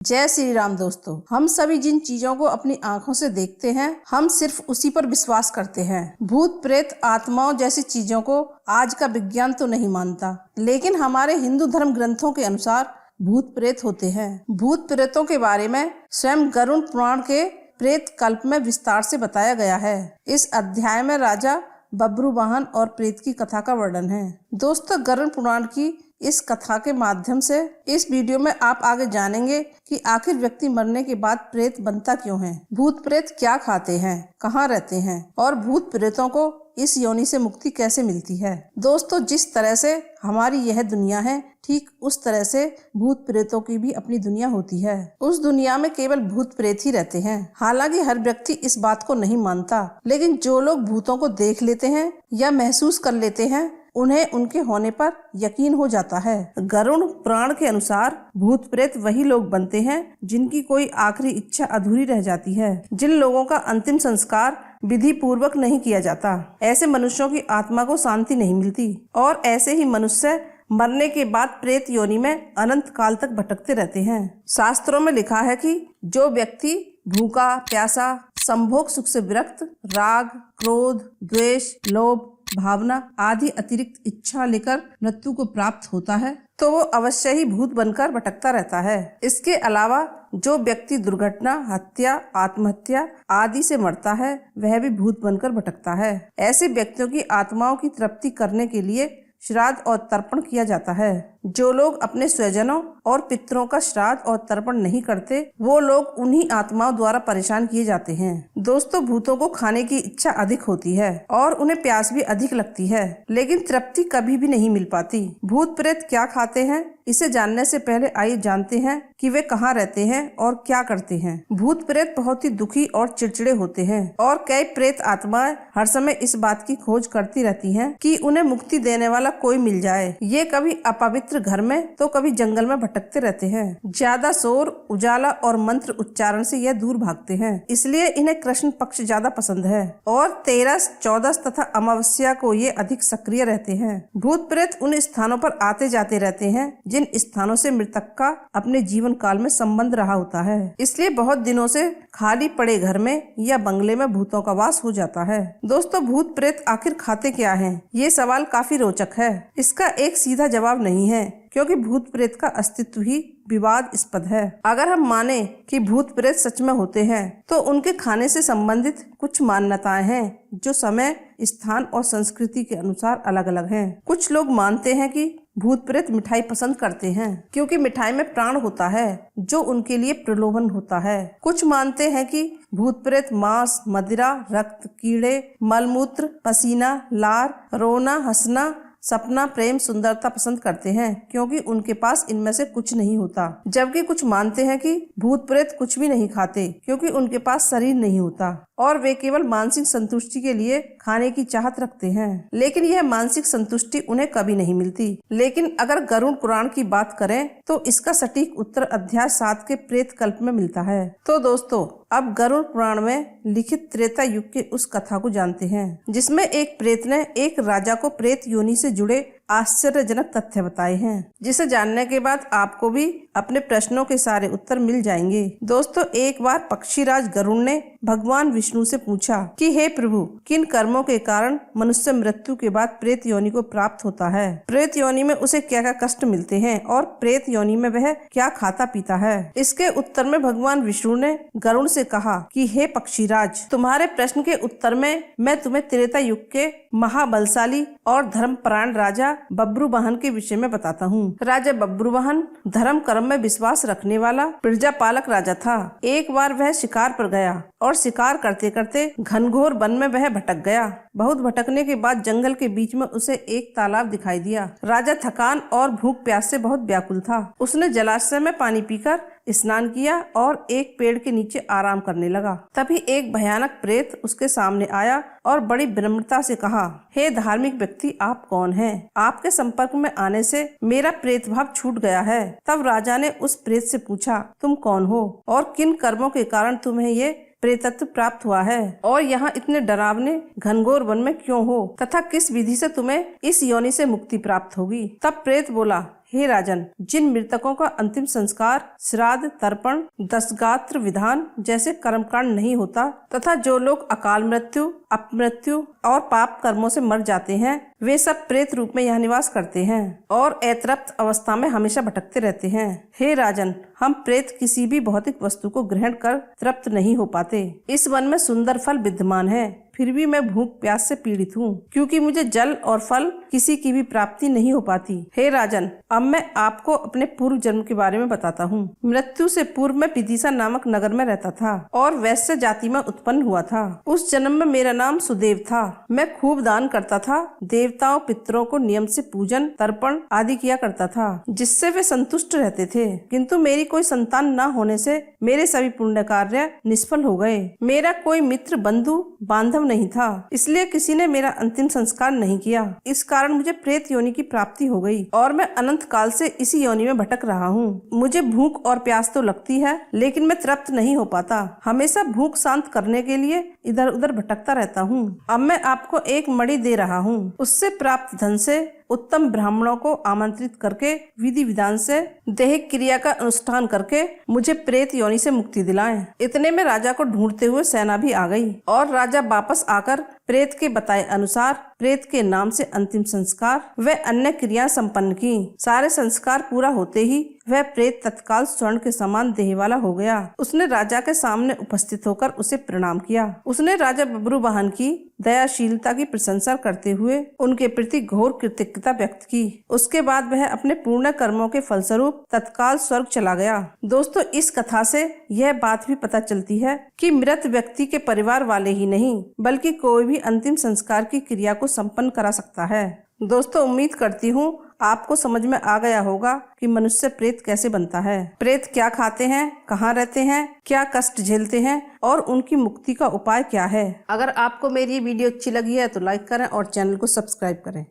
जय श्री राम। दोस्तों, हम सभी जिन चीजों को अपनी आंखों से देखते हैं, हम सिर्फ उसी पर विश्वास करते हैं। भूत प्रेत आत्माओं जैसी चीजों को आज का विज्ञान तो नहीं मानता, लेकिन हमारे हिंदू धर्म ग्रंथों के अनुसार भूत प्रेत होते हैं। भूत प्रेतों के बारे में स्वयं गरुड़ पुराण के प्रेत कल्प में विस्तार से बताया गया है। इस अध्याय में राजा बब्रू वाहन और प्रेत की कथा का वर्णन है। दोस्तों, गरुड़ पुराण की इस कथा के माध्यम से इस वीडियो में आप आगे जानेंगे कि आखिर व्यक्ति मरने के बाद प्रेत बनता क्यों है, भूत प्रेत क्या खाते हैं, कहाँ रहते हैं और भूत प्रेतों को इस योनि से मुक्ति कैसे मिलती है। दोस्तों, जिस तरह से हमारी यह दुनिया है, ठीक उस तरह से भूत प्रेतों की भी अपनी दुनिया होती है। उस दुनिया में केवल भूत प्रेत ही रहते हैं। हालांकि हर व्यक्ति इस बात को नहीं मानता, लेकिन जो लोग भूतों को देख लेते हैं या महसूस कर लेते हैं, उन्हें उनके होने पर यकीन हो जाता है। गरुड़ पुराण के अनुसार भूत प्रेत वही लोग बनते हैं जिनकी कोई आखिरी इच्छा अधूरी रह जाती है, जिन लोगों का अंतिम संस्कार विधि पूर्वक नहीं किया जाता। ऐसे मनुष्यों की आत्मा को शांति नहीं मिलती और ऐसे ही मनुष्य मरने के बाद प्रेत योनि में अनंत काल तक भटकते रहते हैं। शास्त्रों में लिखा है कि जो व्यक्ति भूखा प्यासा, संभोग सुख से विरक्त, राग क्रोध द्वेष लोभ भावना आदि अतिरिक्त इच्छा लेकर मृत्यु को प्राप्त होता है, तो वो अवश्य ही भूत बनकर भटकता रहता है। इसके अलावा जो व्यक्ति दुर्घटना, हत्या, आत्महत्या आदि से मरता है, वह भी भूत बनकर भटकता है। ऐसे व्यक्तियों की आत्माओं की तृप्ति करने के लिए श्राद्ध और तर्पण किया जाता है। जो लोग अपने स्वजनों और पितरों का श्राद्ध और तर्पण नहीं करते, वो लोग उन्हीं आत्माओं द्वारा परेशान किए जाते हैं। दोस्तों, भूतों को खाने की इच्छा अधिक होती है और उन्हें प्यास भी अधिक लगती है, लेकिन तृप्ति कभी भी नहीं मिल पाती। भूत प्रेत क्या खाते हैं, इसे जानने से पहले आइए जानते हैं कि वे कहाँ रहते हैं और क्या करते हैं। भूत प्रेत बहुत ही दुखी और चिड़चिड़े होते हैं और कई प्रेत आत्माएं हर समय इस बात की खोज करती रहती हैं कि उन्हें मुक्ति देने वाला कोई मिल जाए। ये कभी अपवित्र घर में तो कभी जंगल में भटकते रहते हैं। ज्यादा शोर, उजाला और मंत्र उच्चारण से यह दूर भागते हैं, इसलिए इन्हें कृष्ण पक्ष ज्यादा पसंद है और 13, 14 तथा अमावस्या को ये अधिक सक्रिय रहते हैं। भूत प्रेत उन स्थानों पर आते जाते रहते हैं जिन स्थानों से मृतक का अपने जीवन काल में संबंध रहा होता है, इसलिए बहुत दिनों से खाली पड़े घर में या बंगले में भूतों का वास हो जाता है। दोस्तों, भूत प्रेत आखिर खाते क्या हैं? ये सवाल काफी रोचक है। इसका एक सीधा जवाब नहीं है, क्योंकि भूत प्रेत का अस्तित्व ही विवादास्पद है। अगर हम माने कि भूत प्रेत सच में होते हैं, तो उनके खाने से संबंधित कुछ मान्यताएं हैं जो समय, स्थान और संस्कृति के अनुसार अलग अलग हैं। कुछ लोग मानते हैं कि भूत प्रेत मिठाई पसंद करते हैं, क्योंकि मिठाई में प्राण होता है जो उनके लिए प्रलोभन होता है। कुछ मानते हैं कि भूत प्रेत मांस, मदिरा, रक्त, कीड़े, मलमूत्र, पसीना, लार, रोना, हंसना, सपना, प्रेम, सुंदरता पसंद करते हैं, क्योंकि उनके पास इनमें से कुछ नहीं होता। जबकि कुछ मानते हैं कि भूत प्रेत कुछ भी नहीं खाते, क्योंकि उनके पास शरीर नहीं होता और वे केवल मानसिक संतुष्टि के लिए खाने की चाहत रखते हैं, लेकिन यह मानसिक संतुष्टि उन्हें कभी नहीं मिलती। लेकिन अगर गरुड़ पुराण की बात करें तो इसका सटीक उत्तर अध्याय 7 के प्रेत कल्प में मिलता है। तो दोस्तों, अब गरुड़ पुराण में लिखित त्रेता युग के उस कथा को जानते हैं, जिसमें एक प्रेत ने एक राजा को प्रेत योनि से जुड़े आश्चर्यजनक तथ्य बताए हैं, जिसे जानने के बाद आपको भी अपने प्रश्नों के सारे उत्तर मिल जाएंगे। दोस्तों, एक बार पक्षीराज गरुड़ ने भगवान विष्णु से पूछा कि हे प्रभु, किन कर्मों के कारण मनुष्य मृत्यु के बाद प्रेत योनि को प्राप्त होता है? प्रेत योनि में उसे क्या क्या कष्ट मिलते हैं और प्रेत योनि में वह क्या खाता पीता है? इसके उत्तर में भगवान विष्णु ने गरुड़ से कहा कि हे पक्षीराज, तुम्हारे प्रश्न के उत्तर में मैं तुम्हें त्रेता युग के महाबलशाली और धर्मपरायण राजा बब्रू वाहन के विषय में बताता हूँ। राजा बब्रू वाहन धर्म कर्म में विश्वास रखने वाला प्रजापालक राजा था। एक बार वह शिकार पर गया और शिकार करते करते घनघोर वन में वह भटक गया। बहुत भटकने के बाद जंगल के बीच में उसे एक तालाब दिखाई दिया। राजा थकान और भूख प्यास से बहुत व्याकुल था। उसने जलाशय में पानी पीकर स्नान किया और एक पेड़ के नीचे आराम करने लगा। तभी एक भयानक प्रेत उसके सामने आया और बड़ी विनम्रता से कहा, हे धार्मिक व्यक्ति, आप कौन हैं? आपके संपर्क में आने से मेरा प्रेत भाव छूट गया है। तब राजा ने उस प्रेत से पूछा, तुम कौन हो और किन कर्मों के कारण तुम्हें ये प्रेतत्व प्राप्त हुआ है और यहाँ इतने डरावने घनघोर वन में क्यों हो तथा किस विधि से तुम्हें इस योनि से मुक्ति प्राप्त होगी? तब प्रेत बोला, हे राजन, जिन मृतकों का अंतिम संस्कार, श्राद्ध, तर्पण, दशगात्र विधान जैसे कर्मकांड नहीं होता तथा जो लोग अकाल मृत्यु, अपमृत्यु और पाप कर्मों से मर जाते हैं, वे सब प्रेत रूप में यहाँ निवास करते हैं और अतृप्त अवस्था में हमेशा भटकते रहते हैं। हे राजन, हम प्रेत किसी भी भौतिक वस्तु को ग्रहण कर तृप्त नहीं हो पाते। इस वन में सुंदर फल विद्यमान है, फिर भी मैं भूख प्यास से पीड़ित हूँ, क्योंकि मुझे जल और फल किसी की भी प्राप्ति नहीं हो पाती। हे राजन, अब मैं आपको अपने पूर्व जन्म के बारे में बताता हूँ। मृत्यु से पूर्व मैं विदिशा नामक नगर में रहता था और वैश्य जाति में उत्पन्न हुआ था। उस जन्म में मेरा नाम सुदेव था। मैं खूब दान करता था, देवताओं पितरों को नियम से पूजन, तर्पण आदि किया करता था, जिससे वे संतुष्ट रहते थे। किंतु मेरी कोई संतान न होने से मेरे सभी पुण्य कार्य निष्फल हो गए। मेरा कोई मित्र, बंधु, बांधव नहीं था, इसलिए किसी ने मेरा अंतिम संस्कार नहीं किया। इस कारण मुझे प्रेत योनि की प्राप्ति हो गई और मैं अनंत काल से इसी योनि में भटक रहा हूँ। मुझे भूख और प्यास तो लगती है, लेकिन मैं तृप्त नहीं हो पाता। हमेशा भूख शांत करने के लिए इधर उधर भटकता रहता हूँ। अब मैं आपको एक मणि दे रहा हूँ, उससे प्राप्त धन से उत्तम ब्राह्मणों को आमंत्रित करके विधि विधान से दैहिक क्रिया का अनुष्ठान करके मुझे प्रेत योनि से मुक्ति दिलाएं। इतने में राजा को ढूंढते हुए सेना भी आ गई और राजा वापस आकर प्रेत के बताए अनुसार प्रेत के नाम से अंतिम संस्कार व अन्य क्रिया संपन्न की। सारे संस्कार पूरा होते ही वह प्रेत तत्काल स्वर्ण के समान देह वाला हो गया। उसने राजा के सामने उपस्थित होकर उसे प्रणाम किया। उसने राजा बब्रुवाहन की दयाशीलता की प्रशंसा करते हुए उनके प्रति घोर कृतज्ञता व्यक्त की। उसके बाद वह अपने पूर्ण कर्मों के फलस्वरूप तत्काल स्वर्ग चला गया। दोस्तों, इस कथा से यह बात भी पता चलती है कि मृत व्यक्ति के परिवार वाले ही नहीं, बल्कि कोई भी अंतिम संस्कार की क्रिया को संपन्न करा सकता है। दोस्तों, उम्मीद करती हूँ आपको समझ में आ गया होगा कि मनुष्य प्रेत कैसे बनता है, प्रेत क्या खाते हैं, कहाँ रहते हैं, क्या कष्ट झेलते हैं और उनकी मुक्ति का उपाय क्या है। अगर आपको मेरी वीडियो अच्छी लगी है तो लाइक करें और चैनल को सब्सक्राइब करें।